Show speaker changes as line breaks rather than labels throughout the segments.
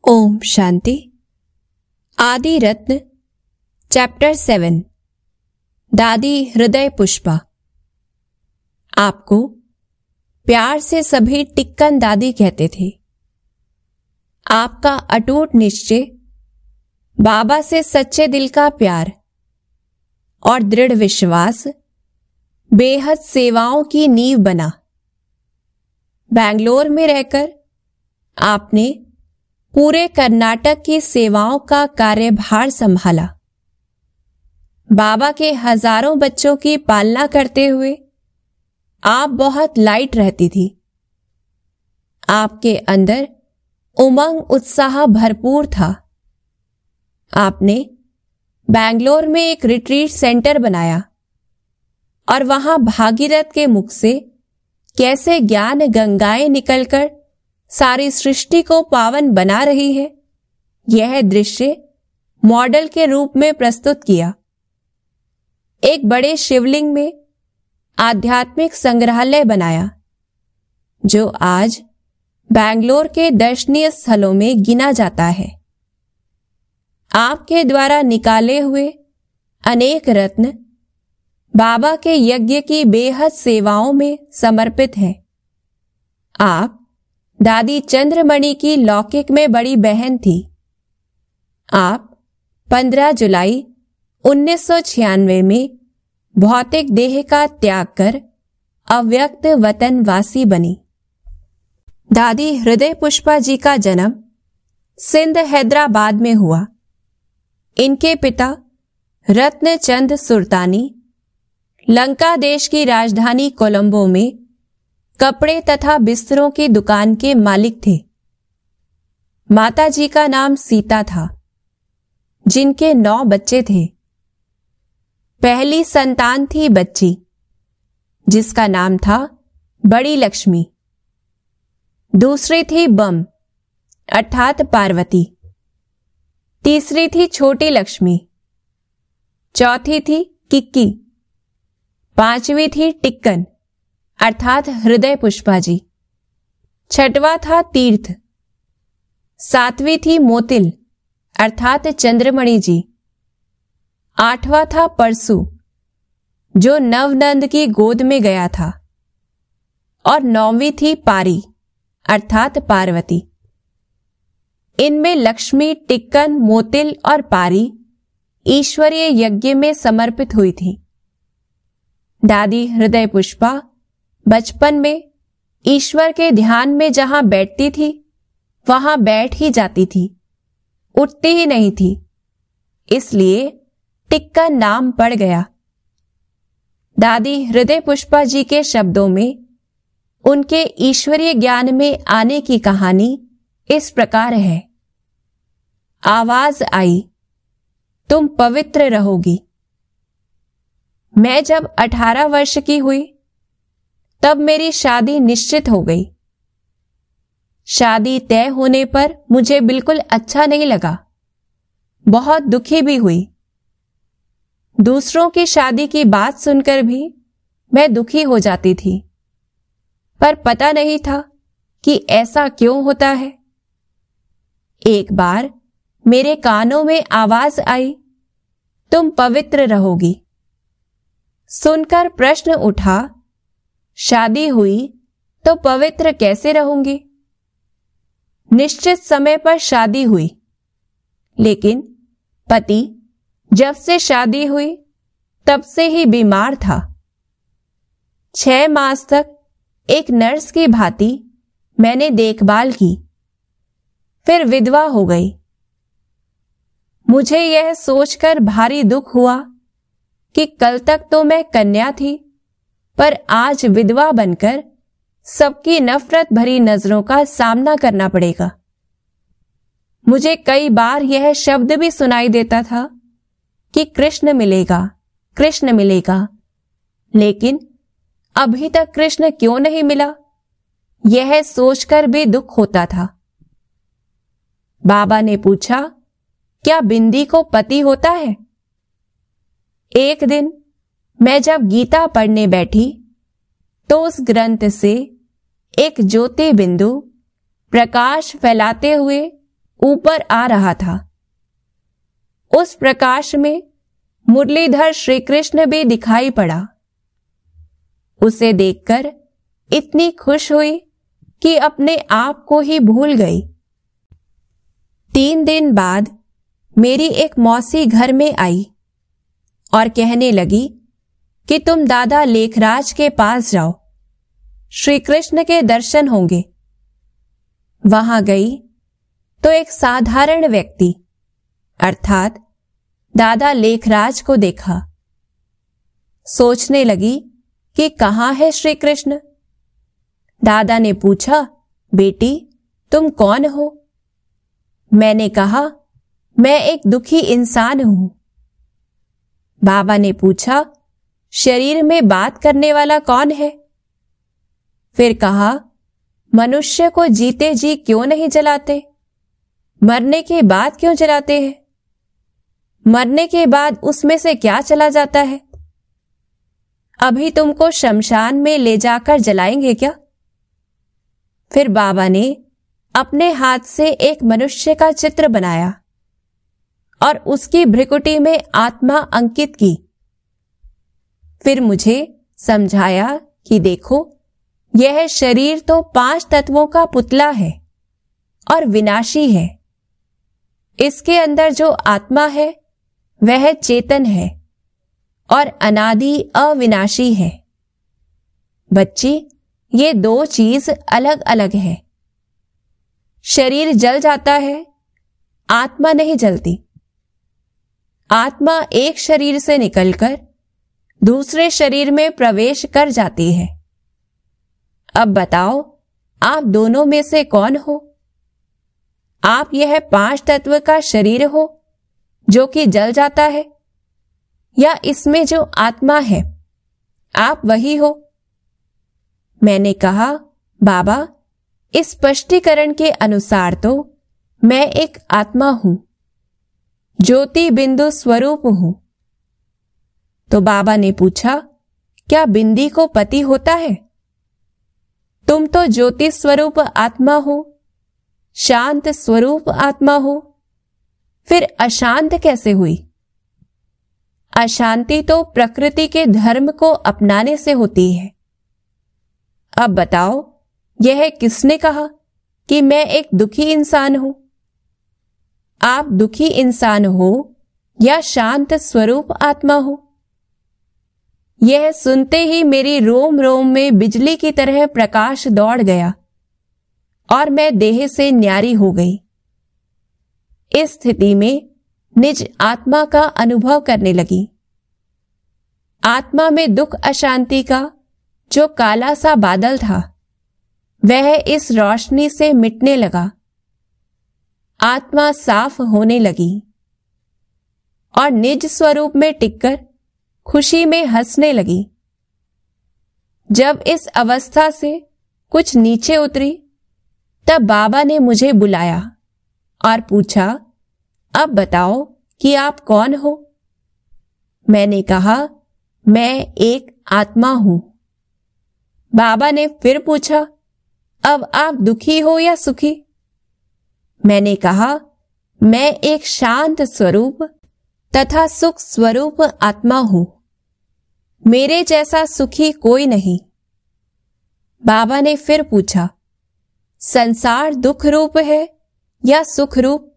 ओम शांति। आदि रत्न चैप्टर 7। दादी हृदय पुष्पा। आपको प्यार से सभी टिक्कन दादी कहते थे। आपका अटूट निश्चय, बाबा से सच्चे दिल का प्यार और दृढ़ विश्वास बेहद सेवाओं की नींव बना। बेंगलोर में रहकर आपने पूरे कर्नाटक की सेवाओं का कार्यभार संभाला। बाबा के हजारों बच्चों की पालना करते हुए आप बहुत लाइट रहती थी। आपके अंदर उमंग उत्साह भरपूर था। आपने बेंगलोर में एक रिट्रीट सेंटर बनाया और वहां भागीरथ के मुख से कैसे ज्ञान गंगाएं निकलकर सारी सृष्टि को पावन बना रही है, यह दृश्य मॉडल के रूप में प्रस्तुत किया। एक बड़े शिवलिंग में आध्यात्मिक संग्रहालय बनाया, जो आज बेंगलोर के दर्शनीय स्थलों में गिना जाता है। आपके द्वारा निकाले हुए अनेक रत्न बाबा के यज्ञ की बेहद सेवाओं में समर्पित हैं। आप दादी चंद्रमणि की लौकिक में बड़ी बहन थी। आप 15 जुलाई 1996 में भौतिक देह का त्याग कर अव्यक्त वतनवासी बनी। दादी हृदय पुष्पा जी का जन्म सिंध हैदराबाद में हुआ। इनके पिता रत्नचंद सुरतानी लंका देश की राजधानी कोलंबो में कपड़े तथा बिस्तरों की दुकान के मालिक थे। माता जी का नाम सीता था, जिनके 9 बच्चे थे। पहली संतान थी बच्ची, जिसका नाम था बड़ी लक्ष्मी। दूसरी थी बम अर्थात पार्वती। तीसरी थी छोटी लक्ष्मी। चौथी थी किक्की। 5वीं थी टिक्कन अर्थात हृदय पुष्पा जी। 6वां था तीर्थ। 7वीं थी मोतिल अर्थात चंद्रमणि जी। 8वां था परसू, जो नवनंद की गोद में गया था। और 9वीं थी पारी अर्थात पार्वती। इनमें लक्ष्मी, टिक्कन, मोतिल और पारी ईश्वरीय यज्ञ में समर्पित हुई थी। दादी हृदय पुष्पा बचपन में ईश्वर के ध्यान में जहां बैठती थी, वहां बैठ ही जाती थी, उठती ही नहीं थी। इसलिए टिक्कन नाम पड़ गया। दादी हृदय पुष्पा जी के शब्दों में उनके ईश्वरीय ज्ञान में आने की कहानी इस प्रकार है। आवाज आई, तुम पवित्र रहोगी। मैं जब 18 वर्ष की हुई, तब मेरी शादी निश्चित हो गई। शादी तय होने पर मुझे बिल्कुल अच्छा नहीं लगा, बहुत दुखी भी हुई। दूसरों की शादी की बात सुनकर भी मैं दुखी हो जाती थी, पर पता नहीं था कि ऐसा क्यों होता है। एक बार मेरे कानों में आवाज आई, तुम पवित्र रहोगी। सुनकर प्रश्न उठा, शादी हुई तो पवित्र कैसे रहूंगी? निश्चित समय पर शादी हुई, लेकिन पति जब से शादी हुई तब से ही बीमार था। 6 मास तक एक नर्स की भांति मैंने देखभाल की, फिर विधवा हो गई। मुझे यह सोचकर भारी दुख हुआ कि कल तक तो मैं कन्या थी, पर आज विधवा बनकर सबकी नफरत भरी नजरों का सामना करना पड़ेगा। मुझे कई बार यह शब्द भी सुनाई देता था कि कृष्ण मिलेगा, कृष्ण मिलेगा, लेकिन अभी तक कृष्ण क्यों नहीं मिला, यह सोचकर भी दुख होता था। बाबा ने पूछा, क्या बिंदी को पति होता है? एक दिन मैं जब गीता पढ़ने बैठी, तो उस ग्रंथ से एक ज्योति बिंदु प्रकाश फैलाते हुए ऊपर आ रहा था। उस प्रकाश में मुरलीधर श्री कृष्ण भी दिखाई पड़ा। उसे देखकर इतनी खुश हुई कि अपने आप को ही भूल गई। 3 दिन बाद मेरी एक मौसी घर में आई और कहने लगी कि तुम दादा लेखराज के पास जाओ, श्री कृष्ण के दर्शन होंगे। वहां गई तो एक साधारण व्यक्ति अर्थात दादा लेखराज को देखा। सोचने लगी कि कहाँ है श्री कृष्ण। दादा ने पूछा, बेटी तुम कौन हो? मैंने कहा, मैं एक दुखी इंसान हूं। बाबा ने पूछा, शरीर में बात करने वाला कौन है? फिर कहा, मनुष्य को जीते जी क्यों नहीं जलाते? मरने के बाद क्यों जलाते हैं? मरने के बाद उसमें से क्या चला जाता है? अभी तुमको शमशान में ले जाकर जलाएंगे क्या? फिर बाबा ने अपने हाथ से एक मनुष्य का चित्र बनाया और उसकी भ्रिकुटी में आत्मा अंकित की। फिर मुझे समझाया कि देखो, यह शरीर तो 5 तत्वों का पुतला है और विनाशी है। इसके अंदर जो आत्मा है वह चेतन है और अनादि अविनाशी है। बच्ची, ये 2 चीज अलग अलग है। शरीर जल जाता है, आत्मा नहीं जलती। आत्मा एक शरीर से निकलकर दूसरे शरीर में प्रवेश कर जाती है। अब बताओ, आप दोनों में से कौन हो? आप यह 5 तत्व का शरीर हो जो कि जल जाता है, या इसमें जो आत्मा है आप वही हो? मैंने कहा, बाबा इस स्पष्टीकरण के अनुसार तो मैं एक आत्मा हूं, ज्योति बिंदु स्वरूप हूं। तो बाबा ने पूछा, क्या बिंदी को पति होता है? तुम तो ज्योति स्वरूप आत्मा हो, शांत स्वरूप आत्मा हो, फिर अशांत कैसे हुई? अशांति तो प्रकृति के धर्म को अपनाने से होती है। अब बताओ, यह किसने कहा कि मैं एक दुखी इंसान हूं? आप दुखी इंसान हो या शांत स्वरूप आत्मा हो? यह सुनते ही मेरी रोम रोम में बिजली की तरह प्रकाश दौड़ गया और मैं देह से न्यारी हो गई। इस स्थिति में निज आत्मा का अनुभव करने लगी। आत्मा में दुख अशांति का जो काला सा बादल था वह इस रोशनी से मिटने लगा। आत्मा साफ होने लगी और निज स्वरूप में टिककर खुशी में हंसने लगी। जब इस अवस्था से कुछ नीचे उतरी तब बाबा ने मुझे बुलाया और पूछा, अब बताओ कि आप कौन हो? मैंने कहा, मैं एक आत्मा हूं। बाबा ने फिर पूछा, अब आप दुखी हो या सुखी? मैंने कहा, मैं एक शांत स्वरूप तथा सुख स्वरूप आत्मा हूं। मेरे जैसा सुखी कोई नहीं। बाबा ने फिर पूछा, संसार दुख रूप है या सुख रूप?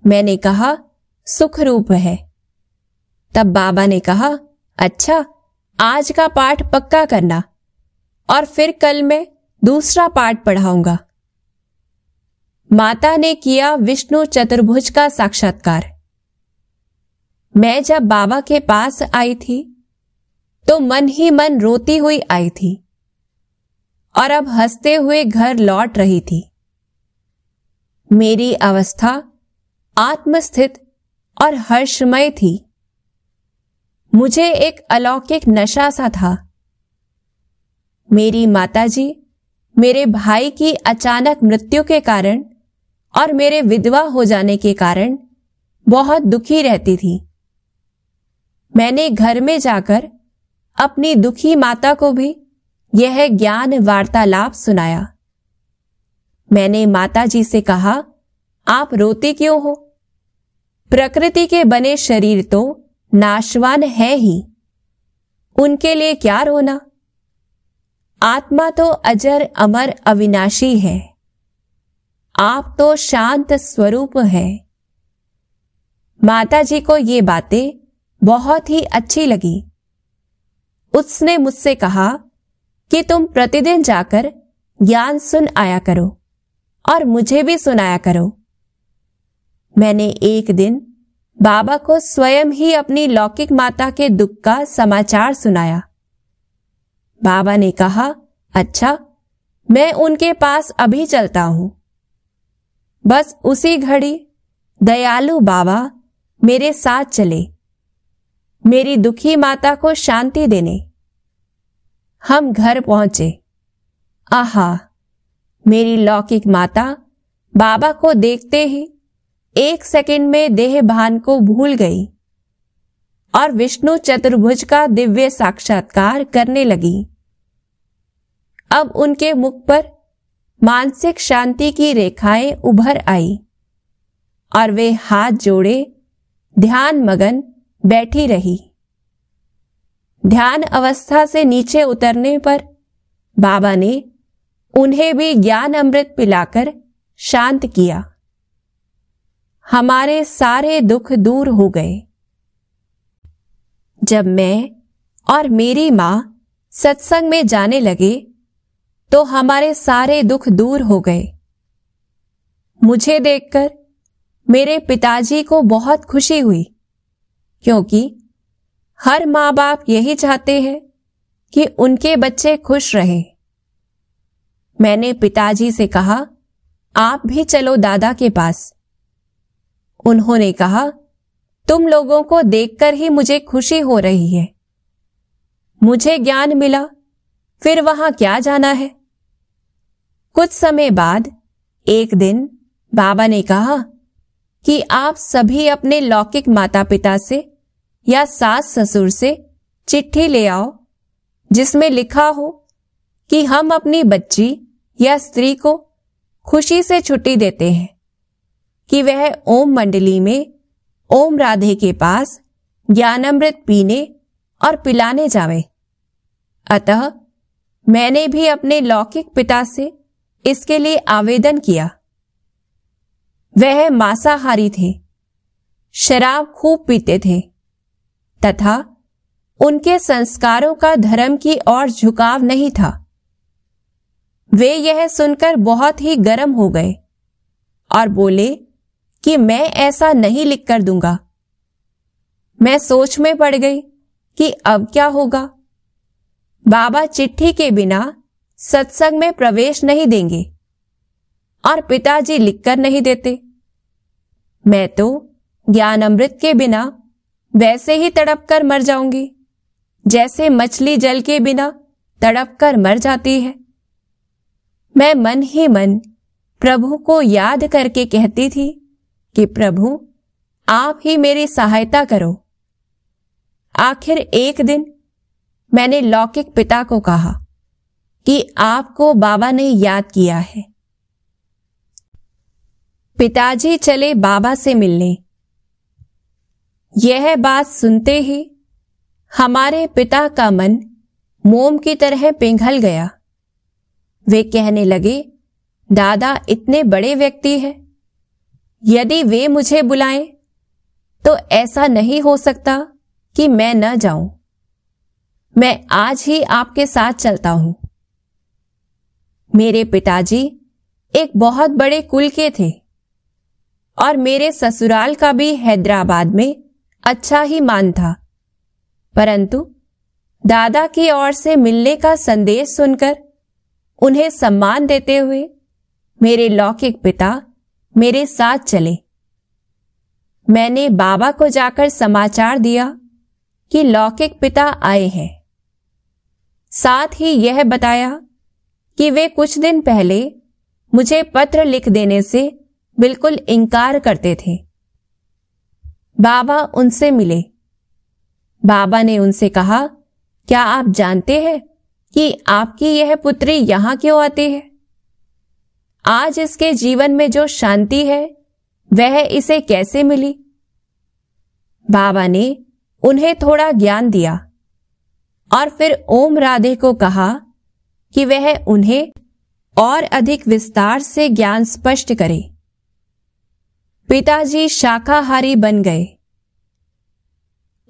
मैंने कहा, सुख रूप है। तब बाबा ने कहा, अच्छा, आज का पाठ पक्का करना और फिर कल मैं दूसरा पाठ पढ़ाऊंगा। माता ने किया विष्णु चतुर्भुज का साक्षात्कार। मैं जब बाबा के पास आई थी तो मन ही मन रोती हुई आई थी और अब हंसते हुए घर लौट रही थी। मेरी अवस्था आत्मस्थित और हर्षमय थी। मुझे एक अलौकिक नशा सा था। मेरी माताजी मेरे भाई की अचानक मृत्यु के कारण और मेरे विधवा हो जाने के कारण बहुत दुखी रहती थी। मैंने घर में जाकर अपनी दुखी माता को भी यह ज्ञान वार्तालाप सुनाया। मैंने माताजी से कहा, आप रोते क्यों हो? प्रकृति के बने शरीर तो नाशवान है ही, उनके लिए क्या रोना? आत्मा तो अजर अमर अविनाशी है। आप तो शांत स्वरूप है। माताजी को ये बातें बहुत ही अच्छी लगी। उसने मुझसे कहा कि तुम प्रतिदिन जाकर ज्ञान सुन आया करो और मुझे भी सुनाया करो। मैंने एक दिन बाबा को स्वयं ही अपनी लौकिक माता के दुख का समाचार सुनाया। बाबा ने कहा, अच्छा, मैं उनके पास अभी चलता हूं। बस उसी घड़ी दयालु बाबा मेरे साथ चले, मेरी दुखी माता को शांति देने। हम घर पहुंचे। आहा, मेरी लौकिक माता बाबा को देखते ही 1 सेकंड में देह भान को भूल गई और विष्णु चतुर्भुज का दिव्य साक्षात्कार करने लगी। अब उनके मुख पर मानसिक शांति की रेखाएं उभर आई और वे हाथ जोड़े ध्यान मगन बैठी रही। ध्यान अवस्था से नीचे उतरने पर बाबा ने उन्हें भी ज्ञान अमृत पिलाकर शांत किया। हमारे सारे दुख दूर हो गए। जब मैं और मेरी मां सत्संग में जाने लगे तो हमारे सारे दुख दूर हो गए। मुझे देखकर मेरे पिताजी को बहुत खुशी हुई, क्योंकि हर माँ बाप यही चाहते हैं कि उनके बच्चे खुश रहें। मैंने पिताजी से कहा, आप भी चलो दादा के पास। उन्होंने कहा, तुम लोगों को देखकर ही मुझे खुशी हो रही है। मुझे ज्ञान मिला, फिर वहां क्या जाना है। कुछ समय बाद एक दिन बाबा ने कहा कि आप सभी अपने लौकिक माता पिता से या सास ससुर से चिट्ठी ले आओ, जिसमें लिखा हो कि हम अपनी बच्ची या स्त्री को खुशी से छुट्टी देते हैं कि वह ओम मंडली में ओम राधे के पास ज्ञानामृत पीने और पिलाने जावे। अतः मैंने भी अपने लौकिक पिता से इसके लिए आवेदन किया। वह मांसाहारी थे, शराब खूब पीते थे तथा उनके संस्कारों का धर्म की ओर झुकाव नहीं था। वे यह सुनकर बहुत ही गर्म हो गए और बोले कि मैं ऐसा नहीं लिख कर दूंगा। मैं सोच में पड़ गई कि अब क्या होगा। बाबा चिट्ठी के बिना सत्संग में प्रवेश नहीं देंगे और पिताजी लिखकर नहीं देते। मैं तो ज्ञान अमृत के बिना वैसे ही तड़प कर मर जाऊंगी, जैसे मछली जल के बिना तड़प कर मर जाती है। मैं मन ही मन प्रभु को याद करके कहती थी कि प्रभु, आप ही मेरी सहायता करो। आखिर एक दिन मैंने लौकिक पिता को कहा कि आपको बाबा ने याद किया है। पिताजी चले बाबा से मिलने। यह बात सुनते ही हमारे पिता का मन मोम की तरह पिघल गया। वे कहने लगे, दादा इतने बड़े व्यक्ति हैं, यदि वे मुझे बुलाएं तो ऐसा नहीं हो सकता कि मैं न जाऊं। मैं आज ही आपके साथ चलता हूं। मेरे पिताजी एक बहुत बड़े कुल के थे और मेरे ससुराल का भी हैदराबाद में अच्छा ही मान था, परंतु दादा की ओर से मिलने का संदेश सुनकर उन्हें सम्मान देते हुए मेरे लौकिक पिता मेरे साथ चले। मैंने बाबा को जाकर समाचार दिया कि लौकिक पिता आए हैं। साथ ही यह बताया कि वे कुछ दिन पहले मुझे पत्र लिख देने से बिल्कुल इनकार करते थे। बाबा उनसे मिले। बाबा ने उनसे कहा, क्या आप जानते हैं कि आपकी यह पुत्री यहां क्यों आती है? आज इसके जीवन में जो शांति है वह इसे कैसे मिली। बाबा ने उन्हें थोड़ा ज्ञान दिया और फिर ओम राधे को कहा कि वह उन्हें और अधिक विस्तार से ज्ञान स्पष्ट करे। पिताजी शाकाहारी बन गए।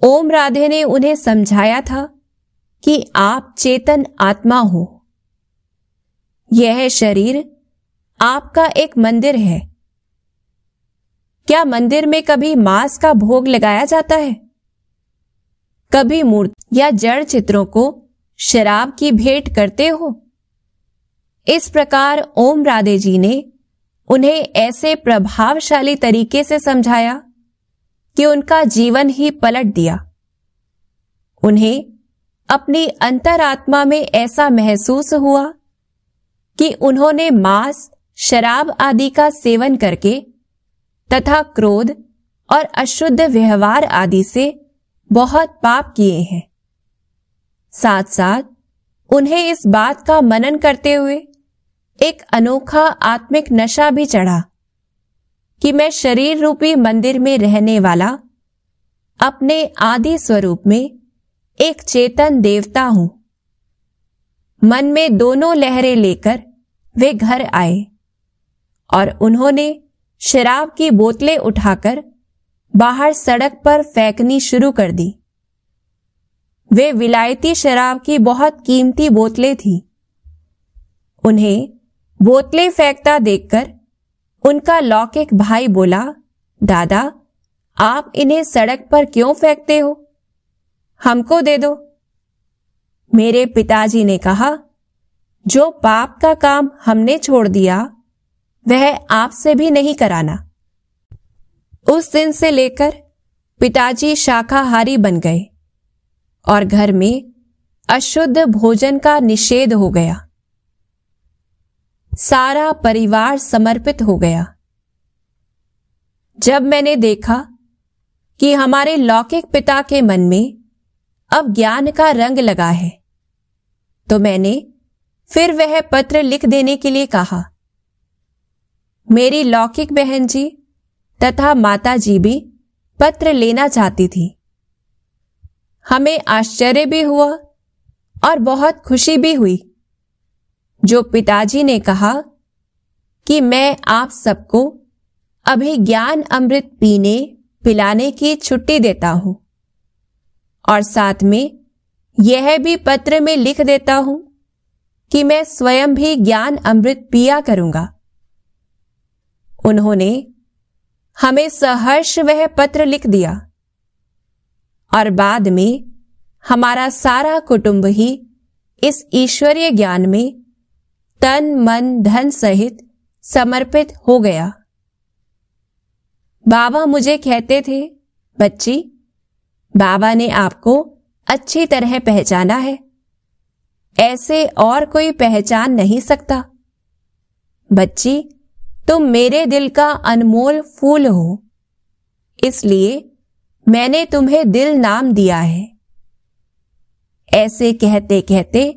ओम राधे ने उन्हें समझाया था कि आप चेतन आत्मा हो। यह शरीर आपका एक मंदिर है। क्या मंदिर में कभी मांस का भोग लगाया जाता है? कभी मूर्ति या जड़ चित्रों को शराब की भेंट करते हो? इस प्रकार ओम राधे जी ने उन्हें ऐसे प्रभावशाली तरीके से समझाया कि उनका जीवन ही पलट दिया। उन्हें अपनी अंतरात्मा में ऐसा महसूस हुआ कि उन्होंने मांस, शराब आदि का सेवन करके तथा क्रोध और अशुद्ध व्यवहार आदि से बहुत पाप किए हैं। साथ साथ उन्हें इस बात का मनन करते हुए एक अनोखा आत्मिक नशा भी चढ़ा कि मैं शरीर रूपी मंदिर में रहने वाला अपने आदि स्वरूप में एक चेतन देवता हूं। मन में दोनों लहरें लेकर वे घर आए और उन्होंने शराब की बोतलें उठाकर बाहर सड़क पर फेंकनी शुरू कर दी। वे विलायती शराब की बहुत कीमती बोतलें थीं। उन्हें बोतलें फेंकता देखकर उनका लौकिक भाई बोला, दादा, आप इन्हें सड़क पर क्यों फेंकते हो? हमको दे दो। मेरे पिताजी ने कहा, जो पाप का काम हमने छोड़ दिया वह आपसे भी नहीं कराना। उस दिन से लेकर पिताजी शाकाहारी बन गए और घर में अशुद्ध भोजन का निषेध हो गया। सारा परिवार समर्पित हो गया। जब मैंने देखा कि हमारे लौकिक पिता के मन में अब ज्ञान का रंग लगा है, तो मैंने फिर वह पत्र लिख देने के लिए कहा। मेरी लौकिक बहन जी तथा माता जी भी पत्र लेना चाहती थी। हमें आश्चर्य भी हुआ और बहुत खुशी भी हुई जो पिताजी ने कहा कि मैं आप सबको अभी ज्ञान अमृत पीने पिलाने की छुट्टी देता हूं और साथ में यह भी पत्र में लिख देता हूं कि मैं स्वयं भी ज्ञान अमृत पिया करूंगा। उन्होंने हमें सहर्ष वह पत्र लिख दिया और बाद में हमारा सारा कुटुंब ही इस ईश्वरीय ज्ञान में तन मन धन सहित समर्पित हो गया। बाबा मुझे कहते थे, बच्ची, बाबा ने आपको अच्छी तरह पहचाना है, ऐसे और कोई पहचान नहीं सकता। बच्ची, तुम मेरे दिल का अनमोल फूल हो, इसलिए मैंने तुम्हें दिल नाम दिया है। ऐसे कहते कहते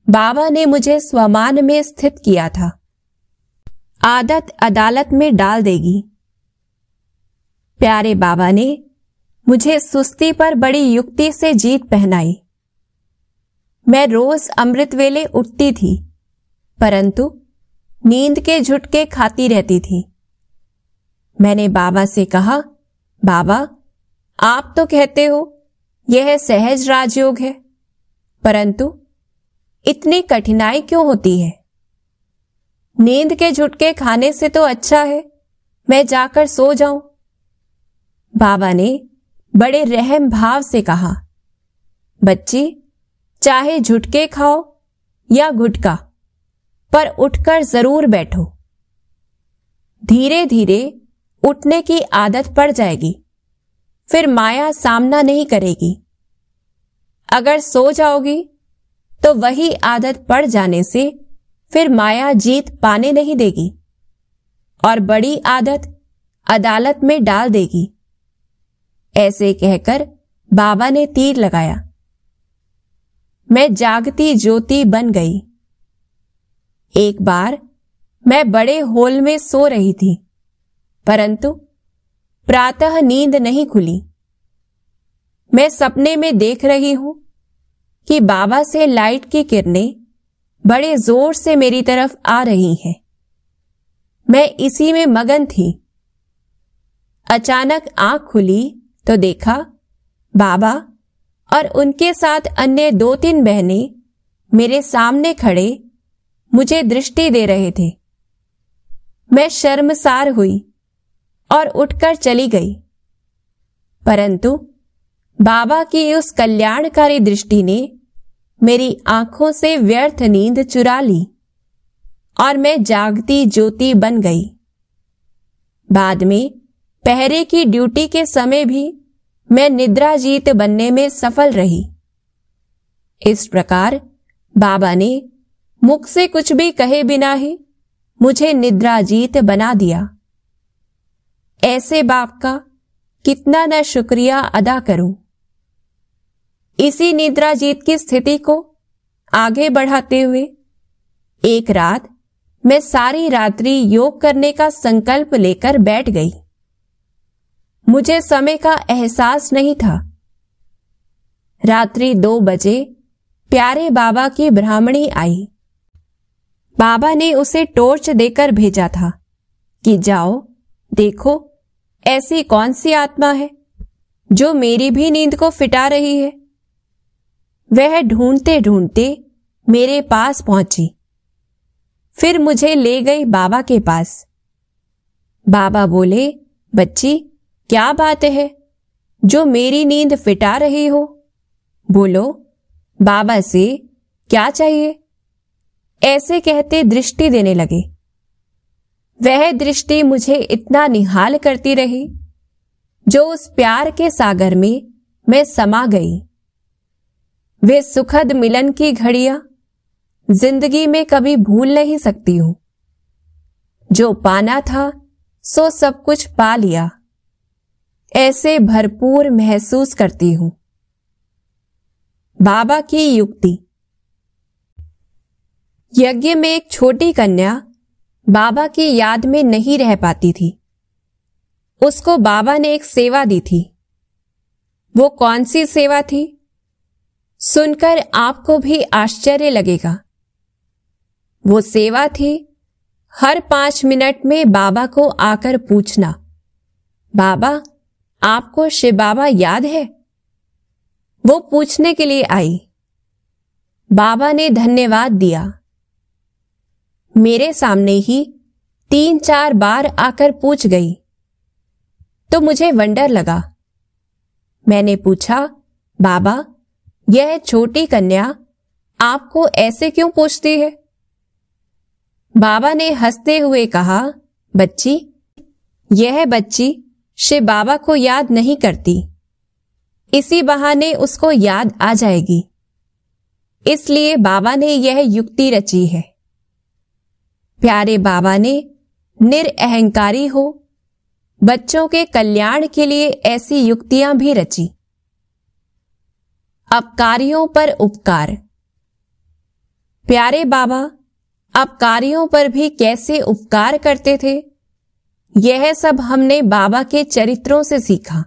बाबा ने मुझे स्वमान में स्थित किया था। आदत अदालत में डाल देगी। प्यारे बाबा ने मुझे सुस्ती पर बड़ी युक्ति से जीत पहनाई। मैं रोज अमृत वेले उठती थी, परंतु नींद के झुटके खाती रहती थी। मैंने बाबा से कहा, बाबा, आप तो कहते हो यह सहज राजयोग है, परंतु इतनी कठिनाई क्यों होती है? नींद के झुटके खाने से तो अच्छा है मैं जाकर सो जाऊं। बाबा ने बड़े रहम भाव से कहा, बच्ची, चाहे झुटके खाओ या गुटखा, पर उठकर जरूर बैठो। धीरे धीरे उठने की आदत पड़ जाएगी, फिर माया सामना नहीं करेगी। अगर सो जाओगी तो वही आदत पड़ जाने से फिर माया जीत पाने नहीं देगी और बड़ी आदत अदालत में डाल देगी। ऐसे कहकर बाबा ने तीर लगाया। मैं जागती ज्योति बन गई। एक बार मैं बड़े हॉल में सो रही थी। परंतु प्रातः नींद नहीं खुली। मैं सपने में देख रही हूं कि बाबा से लाइट की किरणें बड़े जोर से मेरी तरफ आ रही हैं। मैं इसी में मगन थी। अचानक आंख खुली तो देखा बाबा और उनके साथ अन्य 2-3 बहनें मेरे सामने खड़े मुझे दृष्टि दे रहे थे। मैं शर्मसार हुई और उठकर चली गई, परंतु बाबा की उस कल्याणकारी दृष्टि ने मेरी आंखों से व्यर्थ नींद चुरा ली और मैं जागती ज्योति बन गई। बाद में पहरे की ड्यूटी के समय भी मैं निद्राजीत बनने में सफल रही। इस प्रकार बाबा ने मुख से कुछ भी कहे बिना ही मुझे निद्राजीत बना दिया। ऐसे बाप का कितना न शुक्रिया अदा करूं। इसी निद्राजीत की स्थिति को आगे बढ़ाते हुए एक रात मैं सारी रात्रि योग करने का संकल्प लेकर बैठ गई। मुझे समय का एहसास नहीं था। रात्रि 2 बजे प्यारे बाबा की ब्राह्मणी आई। बाबा ने उसे टॉर्च देकर भेजा था कि जाओ देखो ऐसी कौन सी आत्मा है जो मेरी भी नींद को फिटा रही है। वह ढूंढते ढूंढते मेरे पास पहुंची, फिर मुझे ले गई बाबा के पास। बाबा बोले, बच्ची क्या बात है जो मेरी नींद फिटा रही हो? बोलो बाबा से क्या चाहिए? ऐसे कहते दृष्टि देने लगे। वह दृष्टि मुझे इतना निहाल करती रही जो उस प्यार के सागर में मैं समा गई। वे सुखद मिलन की घड़ियां जिंदगी में कभी भूल नहीं सकती हूं। जो पाना था सो सब कुछ पा लिया, ऐसे भरपूर महसूस करती हूं। बाबा की युक्ति। यज्ञ में एक छोटी कन्या बाबा की याद में नहीं रह पाती थी। उसको बाबा ने एक सेवा दी थी। वो कौन सी सेवा थी, सुनकर आपको भी आश्चर्य लगेगा। वो सेवा थी हर 5 मिनट में बाबा को आकर पूछना, बाबा आपको शिव बाबा याद है? वो पूछने के लिए आई। बाबा ने धन्यवाद दिया। मेरे सामने ही 3-4 बार आकर पूछ गई तो मुझे वंडर लगा। मैंने पूछा, बाबा यह छोटी कन्या आपको ऐसे क्यों पूछती है? बाबा ने हंसते हुए कहा, बच्ची यह बच्ची शिव बाबा को याद नहीं करती, इसी बहाने उसको याद आ जाएगी, इसलिए बाबा ने यह युक्ति रची है। प्यारे बाबा ने निरअहंकारी हो बच्चों के कल्याण के लिए ऐसी युक्तियां भी रची। अपकारियों पर उपकार। प्यारे बाबा अपकारियों पर भी कैसे उपकार करते थे, यह सब हमने बाबा के चरित्रों से सीखा।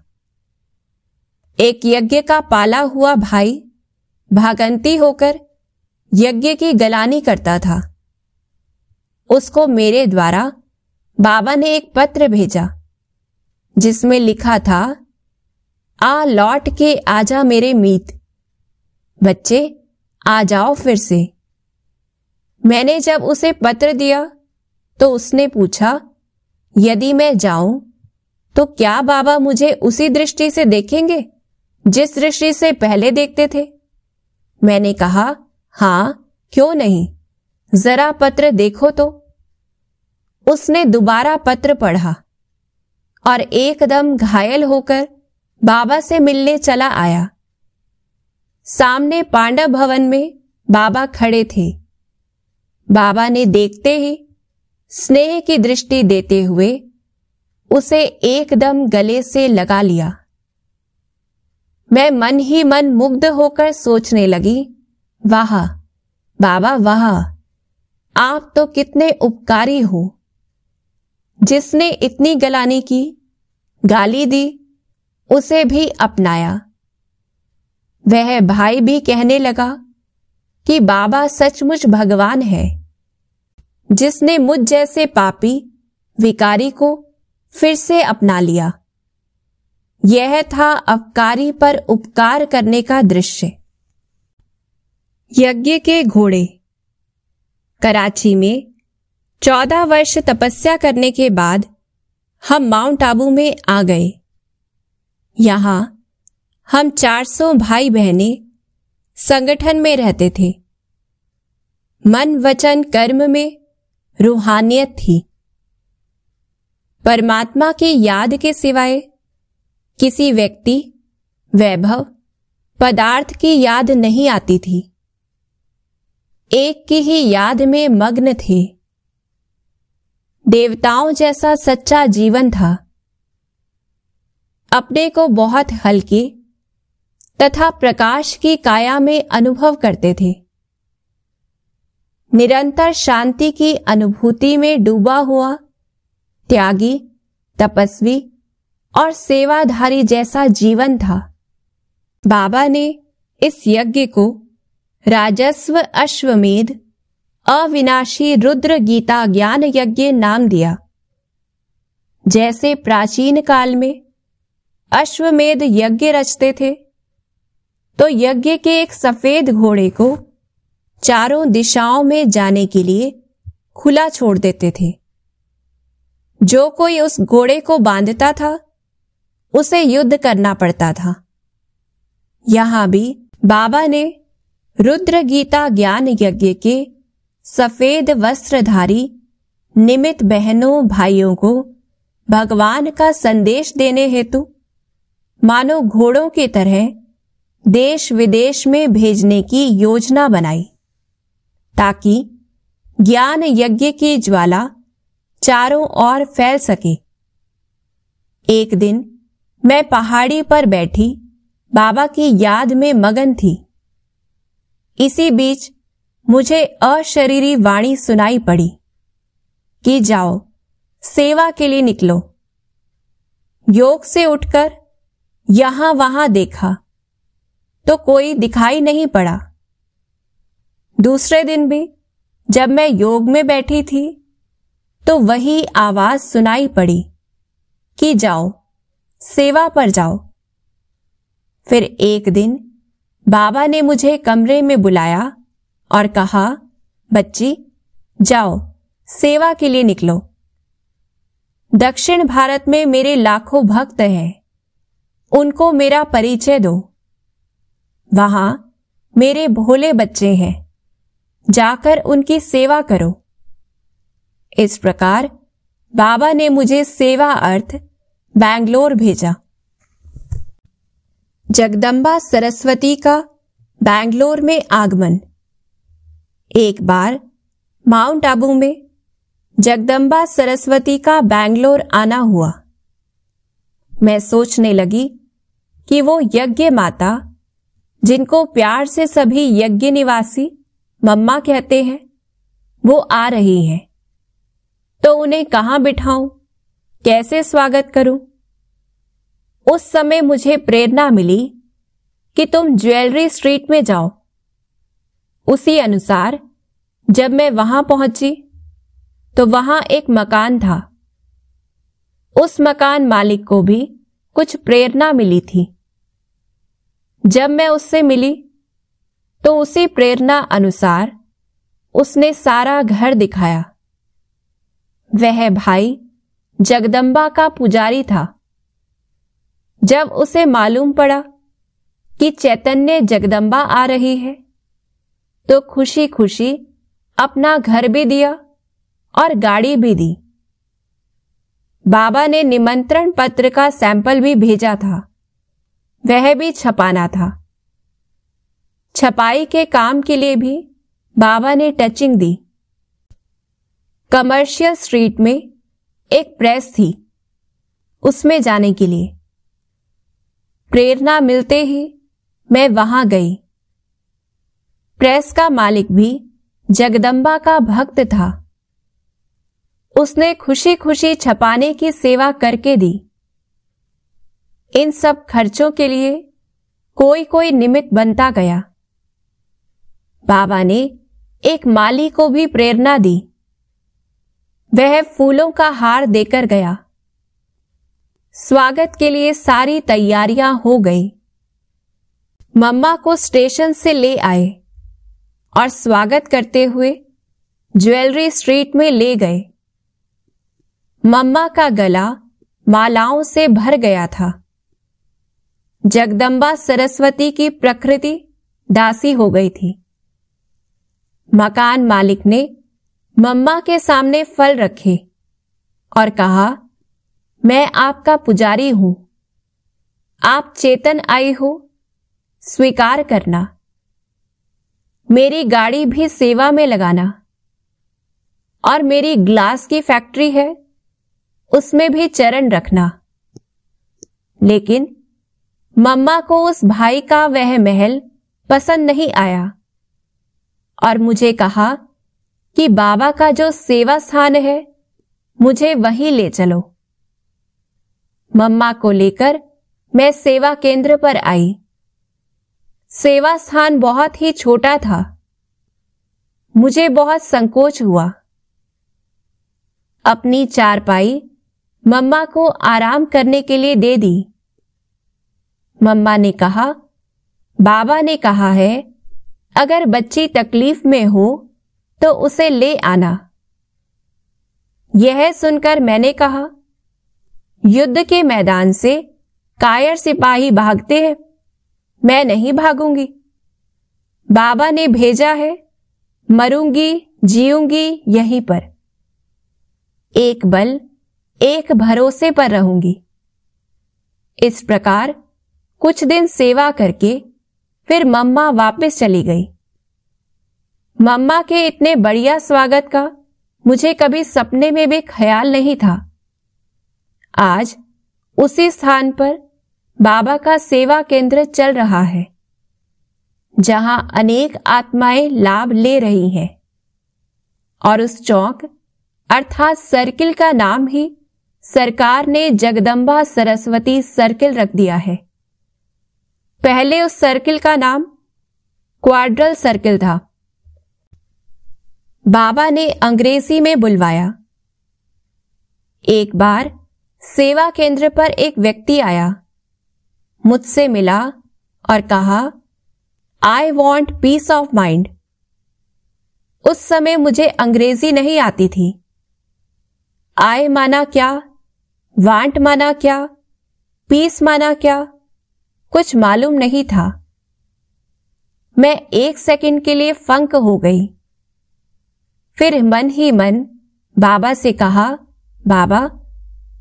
एक यज्ञ का पाला हुआ भाई भागंती होकर यज्ञ की गलानी करता था। उसको मेरे द्वारा बाबा ने एक पत्र भेजा जिसमें लिखा था, आ लौट के आजा मेरे मीत, बच्चे आ जाओ फिर से। मैंने जब उसे पत्र दिया तो उसने पूछा, यदि मैं जाऊं तो क्या बाबा मुझे उसी दृष्टि से देखेंगे जिस दृष्टि से पहले देखते थे? मैंने कहा, हां क्यों नहीं, जरा पत्र देखो तो। उसने दोबारा पत्र पढ़ा और एकदम घायल होकर बाबा से मिलने चला आया। सामने पांडव भवन में बाबा खड़े थे। बाबा ने देखते ही स्नेह की दृष्टि देते हुए उसे एकदम गले से लगा लिया। मैं मन ही मन मुग्ध होकर सोचने लगी, वाह बाबा वाह, आप तो कितने उपकारी हो। जिसने इतनी गलानी की, गाली दी, उसे भी अपनाया। वह भाई भी कहने लगा कि बाबा सचमुच भगवान है, जिसने मुझ जैसे पापी विकारी को फिर से अपना लिया। यह था अपकारी पर उपकार करने का दृश्य। यज्ञ के घोड़े। कराची में 14 वर्ष तपस्या करने के बाद हम माउंट आबू में आ गए। यहां हम 400 भाई बहनें संगठन में रहते थे। मन वचन कर्म में रूहानियत थी। परमात्मा की याद के सिवाय किसी व्यक्ति, वैभव, पदार्थ की याद नहीं आती थी। एक की ही याद में मग्न थे। देवताओं जैसा सच्चा जीवन था। अपने को बहुत हल्के तथा प्रकाश की काया में अनुभव करते थे। निरंतर शांति की अनुभूति में डूबा हुआ त्यागी, तपस्वी और सेवाधारी जैसा जीवन था। बाबा ने इस यज्ञ को राजस्व अश्वमेध अविनाशी रुद्र गीता ज्ञान यज्ञ नाम दिया। जैसे प्राचीन काल में अश्वमेध यज्ञ रचते थे, तो यज्ञ के एक सफेद घोड़े को चारों दिशाओं में जाने के लिए खुला छोड़ देते थे। जो कोई उस घोड़े को बांधता था, उसे युद्ध करना पड़ता था। यहां भी बाबा ने रुद्र गीता ज्ञान यज्ञ के सफेद वस्त्रधारी निमित्त बहनों भाइयों को भगवान का संदेश देने हेतु मानो घोड़ों की तरह देश विदेश में भेजने की योजना बनाई, ताकि ज्ञान यज्ञ की ज्वाला चारों ओर फैल सके। एक दिन मैं पहाड़ी पर बैठी बाबा की याद में मगन थी। इसी बीच मुझे अशरीरी वाणी सुनाई पड़ी कि जाओ, सेवा के लिए निकलो। योग से उठकर यहां वहां देखा तो कोई दिखाई नहीं पड़ा। दूसरे दिन भी जब मैं योग में बैठी थी, तो वही आवाज सुनाई पड़ी कि जाओ, सेवा पर जाओ। फिर एक दिन बाबा ने मुझे कमरे में बुलाया और कहा, बच्ची जाओ, सेवा के लिए निकलो। दक्षिण भारत में मेरे लाखों भक्त हैं, उनको मेरा परिचय दो। वहां मेरे भोले बच्चे हैं, जाकर उनकी सेवा करो। इस प्रकार बाबा ने मुझे सेवा अर्थ बैंगलोर भेजा। जगदम्बा सरस्वती का बैंगलोर में आगमन। एक बार माउंट आबू में जगदम्बा सरस्वती का बैंगलोर आना हुआ। मैं सोचने लगी कि वो यज्ञ माता, जिनको प्यार से सभी यज्ञ निवासी मम्मा कहते हैं, वो आ रही हैं। तो उन्हें कहां बिठाऊं, कैसे स्वागत करूं? उस समय मुझे प्रेरणा मिली कि तुम ज्वेलरी स्ट्रीट में जाओ। उसी अनुसार जब मैं वहां पहुंची, तो वहां एक मकान था। उस मकान मालिक को भी कुछ प्रेरणा मिली थी। जब मैं उससे मिली, तो उसी प्रेरणा अनुसार उसने सारा घर दिखाया। वह भाई जगदम्बा का पुजारी था। जब उसे मालूम पड़ा कि चैतन्य जगदम्बा आ रही है, तो खुशी खुशी अपना घर भी दिया और गाड़ी भी दी। बाबा ने निमंत्रण पत्र का सैंपल भी भेजा था, वह भी छपाना था। छपाई के काम के लिए भी बाबा ने टचिंग दी। कमर्शियल स्ट्रीट में एक प्रेस थी, उसमें जाने के लिए प्रेरणा मिलते ही मैं वहां गई। प्रेस का मालिक भी जगदम्बा का भक्त था। उसने खुशी खुशी छपाने की सेवा करके दी। इन सब खर्चों के लिए कोई कोई निमित्त बनता गया। बाबा ने एक माली को भी प्रेरणा दी। वह फूलों का हार देकर गया। स्वागत के लिए सारी तैयारियां हो गई। मम्मा को स्टेशन से ले आए और स्वागत करते हुए ज्वेलरी स्ट्रीट में ले गए। मम्मा का गला मालाओं से भर गया था। जगदम्बा सरस्वती की प्रकृति दासी हो गई थी। मकान मालिक ने मम्मा के सामने फल रखे और कहा, मैं आपका पुजारी हूं। आप चेतन आई हो, स्वीकार करना। मेरी गाड़ी भी सेवा में लगाना और मेरी ग्लास की फैक्ट्री है, उसमें भी चरण रखना। लेकिन मम्मा को उस भाई का वह महल पसंद नहीं आया और मुझे कहा कि बाबा का जो सेवा स्थान है मुझे वहीं ले चलो। मम्मा को लेकर मैं सेवा केंद्र पर आई। सेवा स्थान बहुत ही छोटा था। मुझे बहुत संकोच हुआ। अपनी चारपाई मम्मा को आराम करने के लिए दे दी। मम्मा ने कहा, बाबा ने कहा है अगर बच्ची तकलीफ में हो तो उसे ले आना। यह सुनकर मैंने कहा, युद्ध के मैदान से कायर सिपाही भागते हैं, मैं नहीं भागूंगी। बाबा ने भेजा है, मरूंगी जीऊंगी यहीं पर। एक बल एक भरोसे पर रहूंगी। इस प्रकार कुछ दिन सेवा करके फिर मम्मा वापस चली गई। मम्मा के इतने बढ़िया स्वागत का मुझे कभी सपने में भी ख्याल नहीं था। आज उसी स्थान पर बाबा का सेवा केंद्र चल रहा है, जहां अनेक आत्माएं लाभ ले रही हैं। और उस चौक अर्थात सर्किल का नाम ही सरकार ने जगदम्बा सरस्वती सर्किल रख दिया है। पहले उस सर्किल का नाम क्वाड्रल सर्किल था। बाबा ने अंग्रेजी में बुलवाया। एक बार सेवा केंद्र पर एक व्यक्ति आया, मुझसे मिला और कहा, I want piece of mind. उस समय मुझे अंग्रेजी नहीं आती थी। आई माना क्या, वांट माना क्या, पीस माना क्या, कुछ मालूम नहीं था। मैं 1 सेकंड के लिए फंक हो गई। फिर मन ही मन बाबा से कहा, बाबा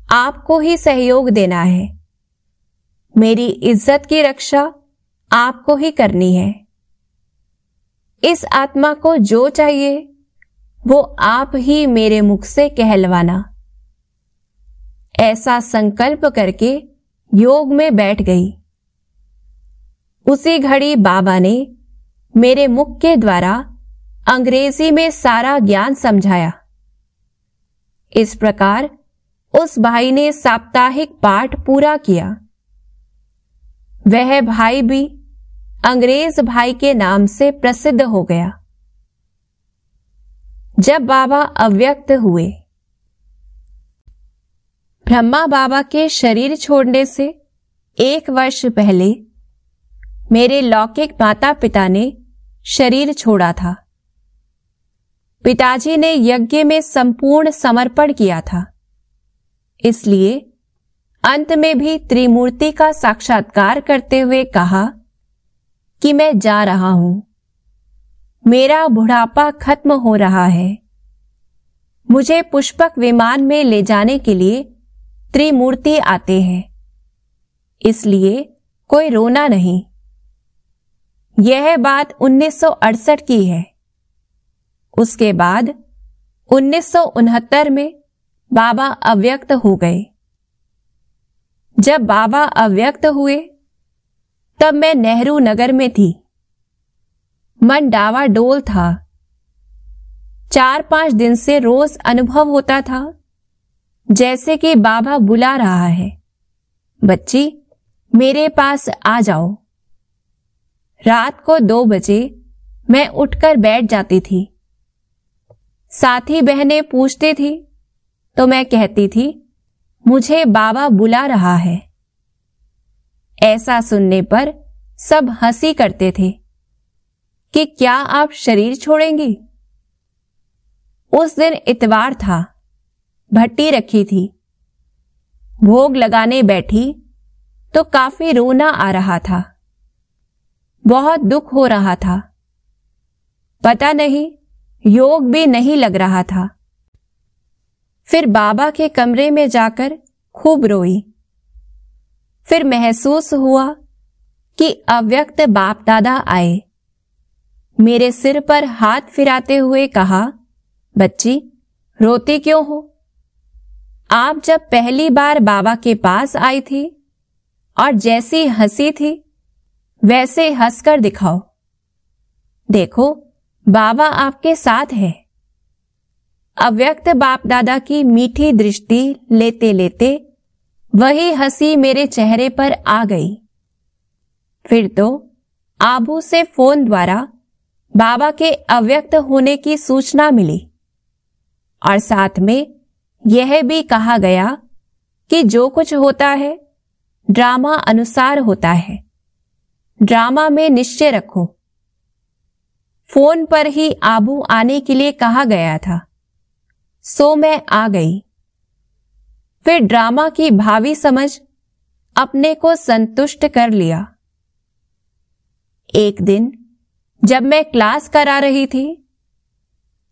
आपको ही सहयोग देना है। मेरी इज्जत की रक्षा आपको ही करनी है। इस आत्मा को जो चाहिए वो आप ही मेरे मुख से कहलवाना। ऐसा संकल्प करके योग में बैठ गई। उसी घड़ी बाबा ने मेरे मुख के द्वारा अंग्रेजी में सारा ज्ञान समझाया। इस प्रकार उस भाई ने साप्ताहिक पाठ पूरा किया। वह भाई भी अंग्रेज भाई के नाम से प्रसिद्ध हो गया। जब बाबा अव्यक्त हुए, ब्रह्मा बाबा के शरीर छोड़ने से 1 वर्ष पहले मेरे लौकिक माता पिता ने शरीर छोड़ा था। पिताजी ने यज्ञ में संपूर्ण समर्पण किया था, इसलिए अंत में भी त्रिमूर्ति का साक्षात्कार करते हुए कहा कि मैं जा रहा हूं। मेरा बुढ़ापा खत्म हो रहा है। मुझे पुष्पक विमान में ले जाने के लिए त्रिमूर्ति आते हैं, इसलिए कोई रोना नहीं। यह बात 1968 की है। उसके बाद 1969 में बाबा अव्यक्त हो गए। जब बाबा अव्यक्त हुए तब मैं नेहरू नगर में थी। मन डावाडोल था। 4-5 दिन से रोज अनुभव होता था जैसे कि बाबा बुला रहा है, बच्ची मेरे पास आ जाओ। रात को 2 बजे मैं उठकर बैठ जाती थी। साथी बहनें पूछती थी तो मैं कहती थी मुझे बाबा बुला रहा है। ऐसा सुनने पर सब हंसी करते थे कि क्या आप शरीर छोड़ेंगी। उस दिन इतवार था, भट्टी रखी थी। भोग लगाने बैठी तो काफी रोना आ रहा था, बहुत दुख हो रहा था। पता नहीं योग भी नहीं लग रहा था। फिर बाबा के कमरे में जाकर खूब रोई। फिर महसूस हुआ कि अव्यक्त बाप दादा आए। मेरे सिर पर हाथ फिराते हुए कहा, बच्ची रोती क्यों हो? आप जब पहली बार बाबा के पास आई थी और जैसी हंसी थी वैसे हंसकर दिखाओ। देखो बाबा आपके साथ है। अव्यक्त बाप दादा की मीठी दृष्टि लेते लेते वही हंसी मेरे चेहरे पर आ गई। फिर तो आबू से फोन द्वारा बाबा के अव्यक्त होने की सूचना मिली और साथ में यह भी कहा गया कि जो कुछ होता है ड्रामा अनुसार होता है, ड्रामा में निश्चय रखो। फोन पर ही आबू आने के लिए कहा गया था, सो मैं आ गई। फिर ड्रामा की भावी समझ अपने को संतुष्ट कर लिया। एक दिन जब मैं क्लास करा रही थी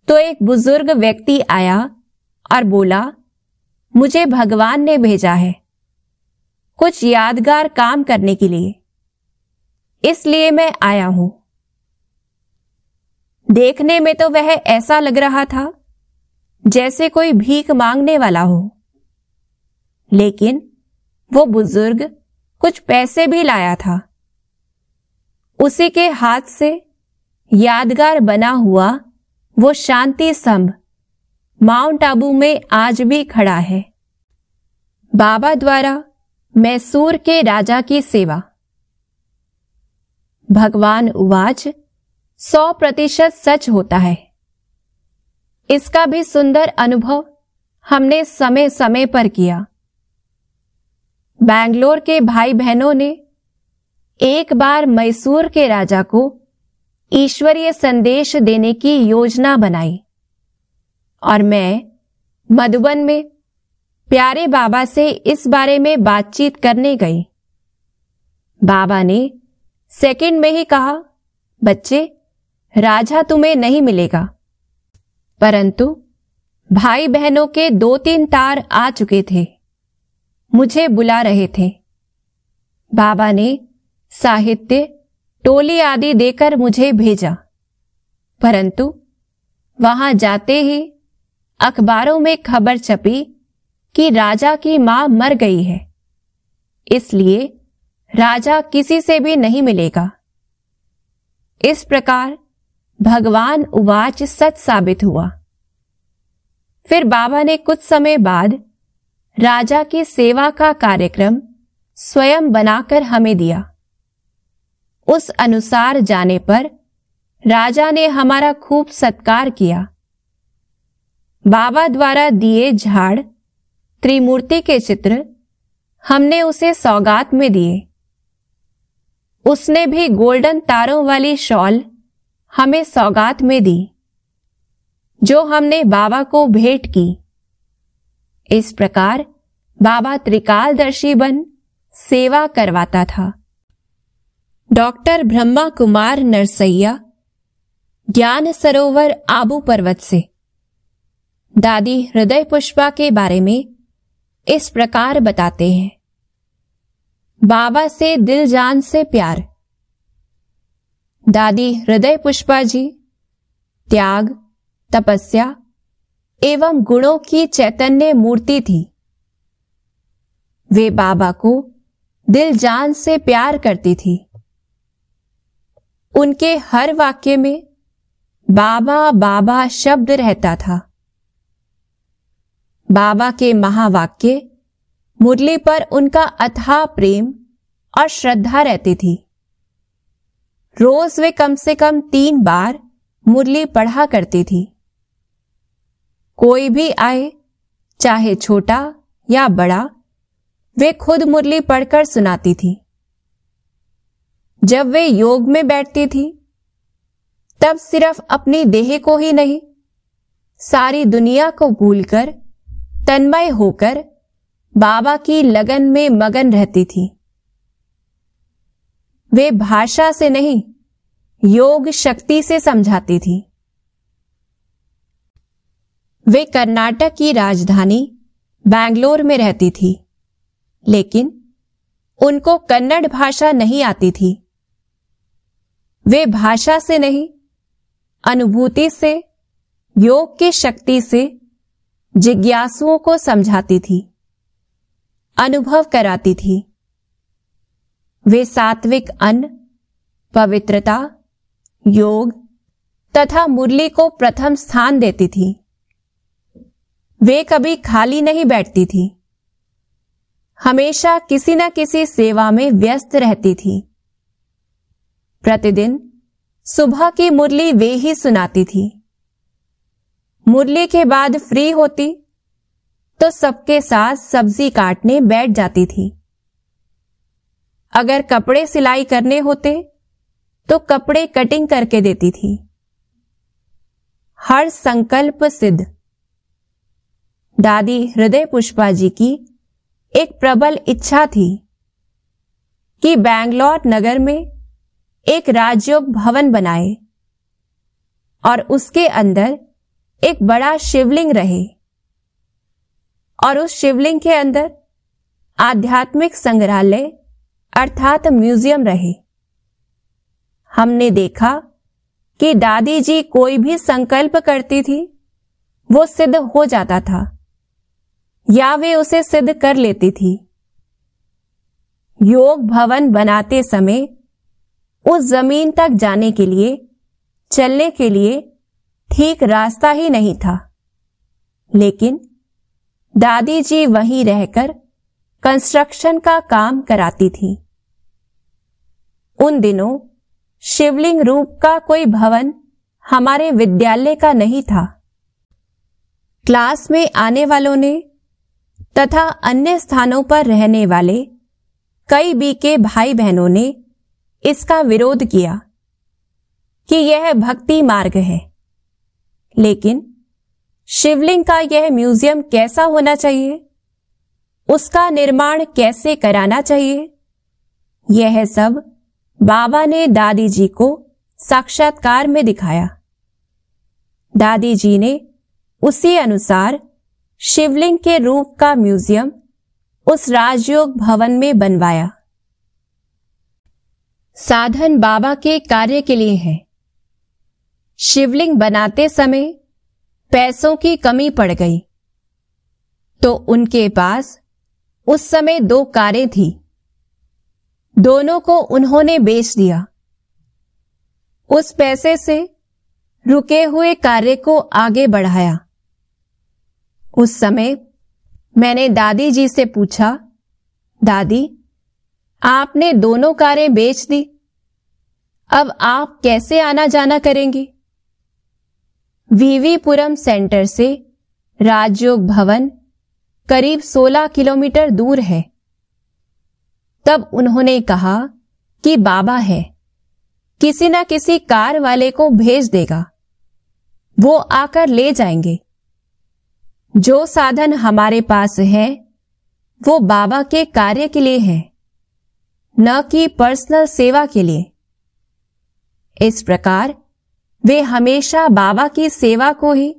तो एक बुजुर्ग व्यक्ति आया और बोला, मुझे भगवान ने भेजा है कुछ यादगार काम करने के लिए, इसलिए मैं आया हूं। देखने में तो वह ऐसा लग रहा था जैसे कोई भीख मांगने वाला हो, लेकिन वो बुजुर्ग कुछ पैसे भी लाया था। उसी के हाथ से यादगार बना हुआ वो शांति स्तंभ माउंट आबू में आज भी खड़ा है। बाबा द्वारा मैसूर के राजा की सेवा। भगवान उवाच 100% सच होता है। इसका भी सुंदर अनुभव हमने समय समय पर किया। बैंगलोर के भाई बहनों ने एक बार मैसूर के राजा को ईश्वरीय संदेश देने की योजना बनाई और मैं मधुबन में प्यारे बाबा से इस बारे में बातचीत करने गई। बाबा ने सेकंड में ही कहा, बच्चे राजा तुम्हें नहीं मिलेगा। परंतु भाई बहनों के 2-3 तार आ चुके थे, मुझे बुला रहे थे। बाबा ने साहित्य, टोली आदि देकर मुझे भेजा, परंतु वहां जाते ही अखबारों में खबर छपी कि राजा की मां मर गई है, इसलिए राजा किसी से भी नहीं मिलेगा। इस प्रकार भगवान उवाच सच साबित हुआ। फिर बाबा ने कुछ समय बाद राजा की सेवा का कार्यक्रम स्वयं बनाकर हमें दिया। उस अनुसार जाने पर राजा ने हमारा खूब सत्कार किया। बाबा द्वारा दिए झाड़, त्रिमूर्ति के चित्र हमने उसे सौगात में दिए। उसने भी गोल्डन तारों वाली शॉल हमें सौगात में दी, जो हमने बाबा को भेंट की। इस प्रकार बाबा त्रिकालदर्शी बन सेवा करवाता था। डॉक्टर ब्रह्मा कुमार नरसैया, ज्ञान सरोवर आबू पर्वत से दादी हृदय पुष्पा के बारे में इस प्रकार बताते हैं। बाबा से दिल जान से प्यार। दादी हृदय पुष्पा जी त्याग, तपस्या एवं गुणों की चैतन्य मूर्ति थी। वे बाबा को दिल जान से प्यार करती थी। उनके हर वाक्य में बाबा बाबा शब्द रहता था। बाबा के महावाक्य मुरली पर उनका अथाह प्रेम और श्रद्धा रहती थी। रोज वे कम से कम 3 बार मुरली पढ़ा करती थी। कोई भी आए, चाहे छोटा या बड़ा, वे खुद मुरली पढ़कर सुनाती थी। जब वे योग में बैठती थी, तब सिर्फ अपनी देह को ही नहीं, सारी दुनिया को भूलकर, तन्मय होकर बाबा की लगन में मगन रहती थी। वे भाषा से नहीं, योग शक्ति से समझाती थी। वे कर्नाटक की राजधानी बैंगलोर में रहती थी, लेकिन उनको कन्नड़ भाषा नहीं आती थी। वे भाषा से नहीं, अनुभूति से, योग की शक्ति से जिज्ञासुओं को समझाती थी, अनुभव कराती थी। वे सात्विक अन्न, पवित्रता, योग तथा मुरली को प्रथम स्थान देती थी। वे कभी खाली नहीं बैठती थी, हमेशा किसी न किसी सेवा में व्यस्त रहती थी। प्रतिदिन सुबह की मुरली वे ही सुनाती थी। मुरली के बाद फ्री होती तो सबके साथ सब्जी काटने बैठ जाती थी। अगर कपड़े सिलाई करने होते तो कपड़े कटिंग करके देती थी। हर संकल्प सिद्ध। दादी हृदय पुष्पा जी की एक प्रबल इच्छा थी कि बैंगलोर नगर में एक राजयोग भवन बनाए और उसके अंदर एक बड़ा शिवलिंग रहे और उस शिवलिंग के अंदर आध्यात्मिक संग्रहालय अर्थात म्यूजियम रहे। हमने देखा कि दादी जी कोई भी संकल्प करती थी, वो सिद्ध हो जाता था या वे उसे सिद्ध कर लेती थी। योग भवन बनाते समय उस जमीन तक जाने के लिए, चलने के लिए ठीक रास्ता ही नहीं था, लेकिन दादी जी वहीं रहकर कंस्ट्रक्शन का काम कराती थी। उन दिनों शिवलिंग रूप का कोई भवन हमारे विद्यालय का नहीं था। क्लास में आने वालों ने तथा अन्य स्थानों पर रहने वाले कई बीके भाई बहनों ने इसका विरोध किया कि यह भक्ति मार्ग है, लेकिन शिवलिंग का यह म्यूजियम कैसा होना चाहिए, उसका निर्माण कैसे कराना चाहिए, यह सब बाबा ने दादी जी को साक्षात्कार में दिखाया। दादी जी ने उसी अनुसार शिवलिंग के रूप का म्यूजियम उस राजयोग भवन में बनवाया। साधन बाबा के कार्य के लिए है। शिवलिंग बनाते समय पैसों की कमी पड़ गई, तो उनके पास उस समय 2 कारें थी। दोनों को उन्होंने बेच दिया। उस पैसे से रुके हुए कार्य को आगे बढ़ाया। उस समय मैंने दादी जी से पूछा, दादी, आपने दोनों कारें बेच दी, अब आप कैसे आना जाना करेंगी? वीवीपुरम सेंटर से राजयोग भवन करीब 16 किलोमीटर दूर है। तब उन्होंने कहा कि बाबा है, किसी न किसी कार वाले को भेज देगा, वो आकर ले जाएंगे। जो साधन हमारे पास है वो बाबा के कार्य के लिए है, न कि पर्सनल सेवा के लिए। इस प्रकार वे हमेशा बाबा की सेवा को ही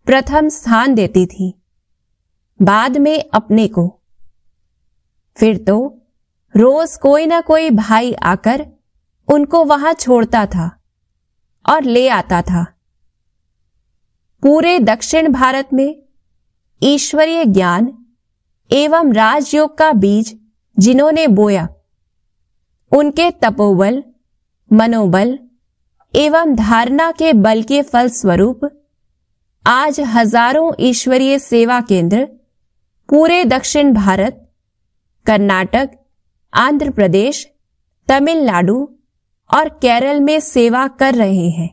प्रथम स्थान देती थी, बाद में अपने को। फिर तो रोज कोई ना कोई भाई आकर उनको वहां छोड़ता था और ले आता था। पूरे दक्षिण भारत में ईश्वरीय ज्ञान एवं राजयोग का बीज जिन्होंने बोया, उनके तपोबल, मनोबल एवं धारणा के बल के फलस्वरूप आज हजारों ईश्वरीय सेवा केंद्र पूरे दक्षिण भारत, कर्नाटक, आंध्र प्रदेश, तमिलनाडु और केरल में सेवा कर रहे हैं।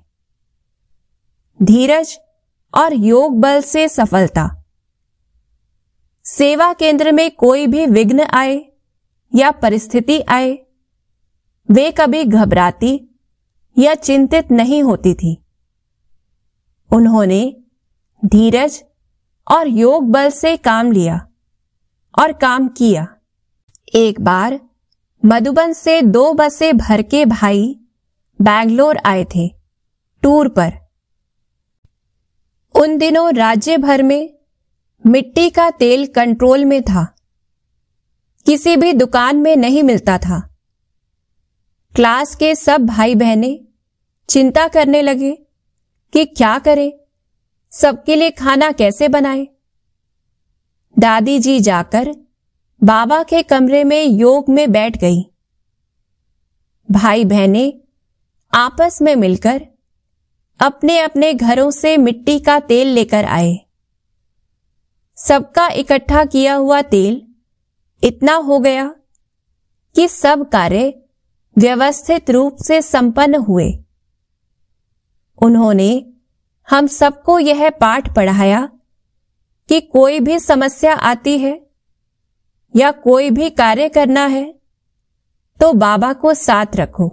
धीरज और योग बल से सफलता। सेवा केंद्र में कोई भी विघ्न आए या परिस्थिति आए, वे कभी घबराती या चिंतित नहीं होती थी। उन्होंने धीरज और योग बल से काम लिया और काम किया। एक बार मधुबन से 2 बसें भर के भाई बैंगलोर आए थे टूर पर। उन दिनों राज्य भर में मिट्टी का तेल कंट्रोल में था, किसी भी दुकान में नहीं मिलता था। क्लास के सब भाई बहनें चिंता करने लगे कि क्या करें, सबके लिए खाना कैसे बनाएं। दादी जी जाकर बाबा के कमरे में योग में बैठ गई। भाई बहनें आपस में मिलकर अपने अपने घरों से मिट्टी का तेल लेकर आए। सबका इकट्ठा किया हुआ तेल इतना हो गया कि सब कार्य व्यवस्थित रूप से संपन्न हुए। उन्होंने हम सबको यह पाठ पढ़ाया कि कोई भी समस्या आती है या कोई भी कार्य करना है तो बाबा को साथ रखो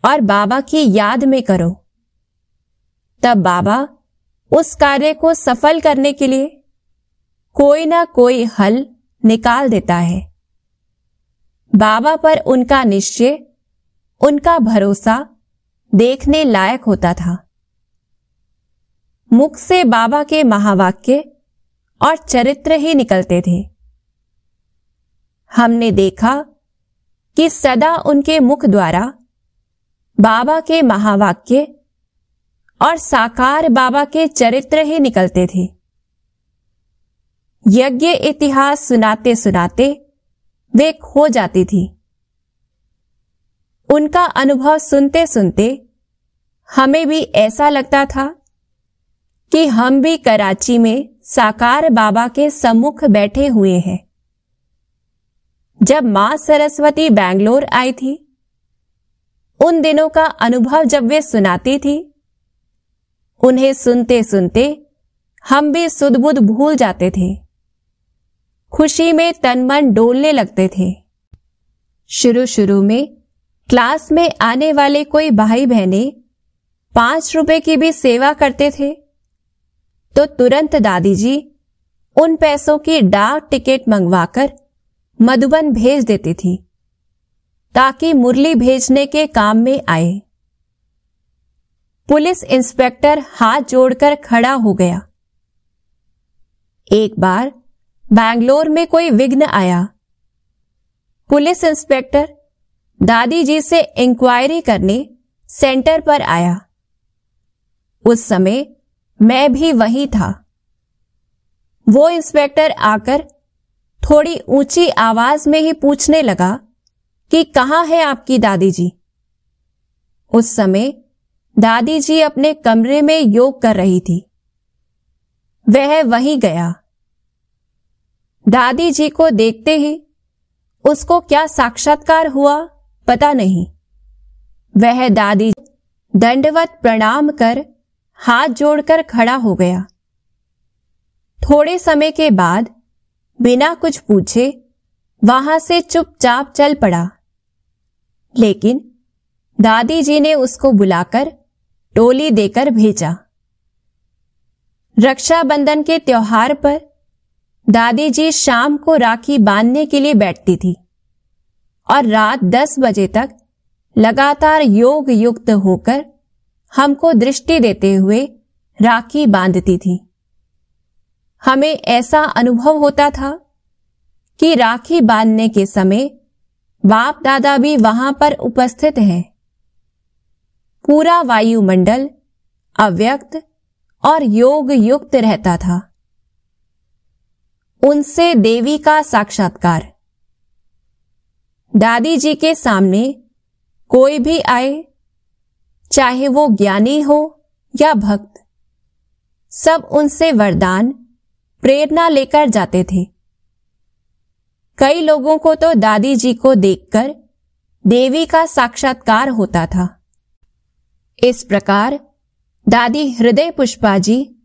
और बाबा की याद में करो। तब बाबा उस कार्य को सफल करने के लिए कोई ना कोई हल निकाल देता है। बाबा पर उनका निश्चय, उनका भरोसा देखने लायक होता था। मुख से बाबा के महावाक्य और चरित्र ही निकलते थे। हमने देखा कि सदा उनके मुख द्वारा बाबा के महावाक्य और साकार बाबा के चरित्र ही निकलते थे। यज्ञ इतिहास सुनाते सुनाते वे खो जाती थी। उनका अनुभव सुनते सुनते हमें भी ऐसा लगता था कि हम भी कराची में साकार बाबा के सम्मुख बैठे हुए हैं। जब मां सरस्वती बैंगलोर आई थी, उन दिनों का अनुभव जब वे सुनाती थी, उन्हें सुनते सुनते हम भी सुध बुध भूल जाते थे। खुशी में तन मन डोलने लगते थे। शुरू शुरू में क्लास में आने वाले कोई भाई बहनें 5 रुपए की भी सेवा करते थे तो तुरंत दादी जी उन पैसों की डाक टिकट मंगवाकर मधुबन भेज देती थी ताकि मुरली भेजने के काम में आए। पुलिस इंस्पेक्टर हाथ जोड़कर खड़ा हो गया। एक बार बैंगलोर में कोई विघ्न आया। पुलिस इंस्पेक्टर दादी जी से इंक्वायरी करने सेंटर पर आया। उस समय मैं भी वहीं था। वो इंस्पेक्टर आकर थोड़ी ऊंची आवाज में ही पूछने लगा कि कहाँ है आपकी दादी जी। उस समय दादी जी अपने कमरे में योग कर रही थी। वह वहीं गया। दादी जी को देखते ही उसको क्या साक्षात्कार हुआ पता नहीं। वह दादी दंडवत प्रणाम कर हाथ जोड़कर खड़ा हो गया। थोड़े समय के बाद बिना कुछ पूछे वहां से चुपचाप चल पड़ा। लेकिन दादी जी ने उसको बुलाकर टोली देकर भेजा। रक्षाबंधन के त्योहार पर दादी जी शाम को राखी बांधने के लिए बैठती थी और रात 10 बजे तक लगातार योग युक्त होकर हमको दृष्टि देते हुए राखी बांधती थी। हमें ऐसा अनुभव होता था कि राखी बांधने के समय बाप दादा भी वहां पर उपस्थित हैं। पूरा वायुमंडल अव्यक्त और योग युक्त रहता था। उनसे देवी का साक्षात्कार। दादी जी के सामने कोई भी आए, चाहे वो ज्ञानी हो या भक्त, सब उनसे वरदान, प्रेरणा लेकर जाते थे। कई लोगों को तो दादी जी को देखकर देवी का साक्षात्कार होता था। इस प्रकार दादी हृदय पुष्पा जी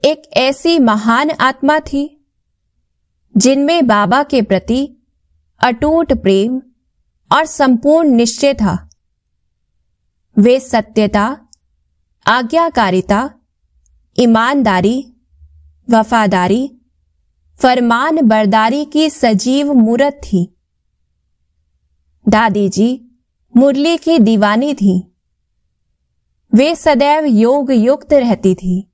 एक ऐसी महान आत्मा थी जिनमें बाबा के प्रति अटूट प्रेम और संपूर्ण निश्चय था। वे सत्यता, आज्ञाकारिता, ईमानदारी, वफादारी, फरमान बरदारी की सजीव मूरत थी। दादी जी मुरली की दीवानी थी। वे सदैव योग युक्त रहती थी।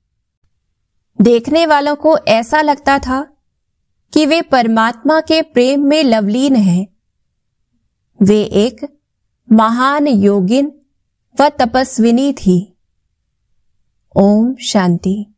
देखने वालों को ऐसा लगता था कि वे परमात्मा के प्रेम में लवलीन हैं। वे एक महान योगिन व तपस्विनी थी। ओम शांति।